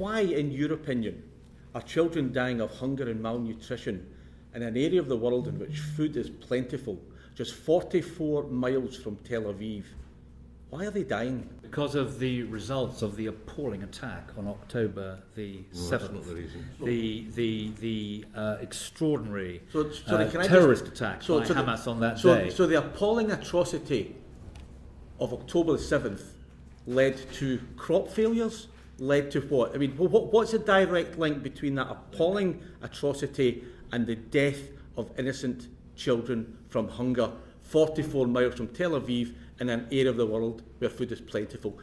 why, in your opinion, are children dying of hunger and malnutrition in an area of the world in which food is plentiful, just 44 miles from Tel Aviv? Why are they dying? Because of the results of the appalling attack on October the 7th. That's not the reason. The extraordinary terrorist attack by Hamas on that day. So the appalling atrocity of October the 7th led to crop failures? Led to what? I mean, what's the direct link between that appalling atrocity and the death of innocent children from hunger 44 miles from Tel Aviv in an area of the world where food is plentiful?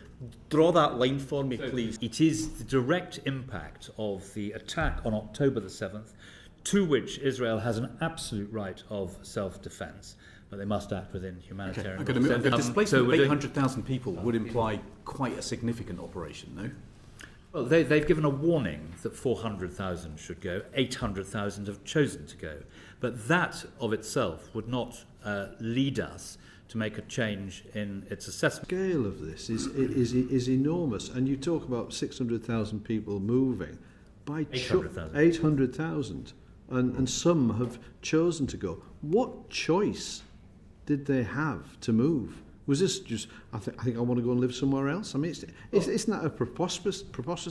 Draw that line for me, please. It is the direct impact of the attack on October the 7th, to which Israel has an absolute right of self-defence, but they must act within humanitarian laws. The displacement of 800,000 people would imply quite a significant operation, no? Well, they've given a warning that 400,000 should go. 800,000 have chosen to go. But that of itself would not lead us to make a change in its assessment. The scale of this is enormous. And you talk about 600,000 people moving. By 800,000. And some have chosen to go. What choice did they have to move? Was this just, I think I want to go and live somewhere else? I mean, isn't that a preposterous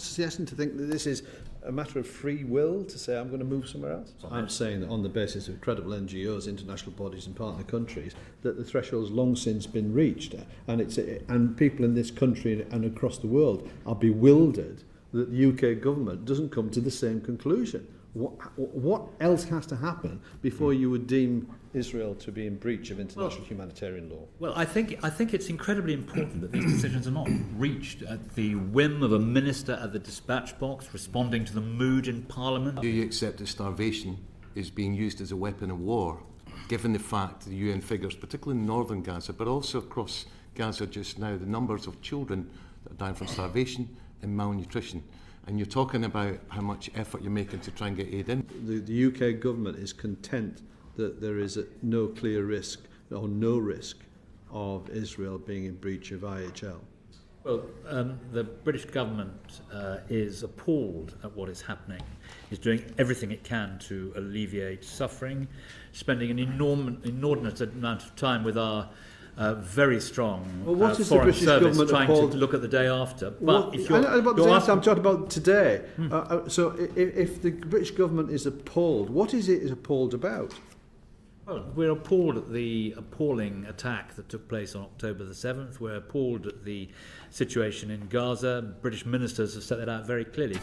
suggestion to think that this is a matter of free will to say I'm going to move somewhere else? I'm saying that on the basis of credible NGOs, international bodies and partner countries, that the threshold's long since been reached, and people in this country and across the world are bewildered that the UK government doesn't come to the same conclusion. What else has to happen before you would deem Israel to be in breach of international humanitarian law? Well, I think it's incredibly important that these decisions are not reached at the whim of a minister at the dispatch box responding to the mood in Parliament. Do you accept that starvation is being used as a weapon of war, given the fact the UN figures, particularly in northern Gaza, but also across Gaza just now, the numbers of children that are dying from starvation and malnutrition? And you're talking about how much effort you're making to try and get aid in. The UK government is content that there is no clear risk or no risk of Israel being in breach of IHL. Well, the British government is appalled at what is happening. It's doing everything it can to alleviate suffering, spending an inordinate amount of time with our very strong foreign service trying to look at the day after. But if I'm talking about today. So if the British government is appalled, what is it appalled about? Well, we're appalled at the appalling attack that took place on October the 7th. We're appalled at the situation in Gaza. British ministers have set that out very clearly.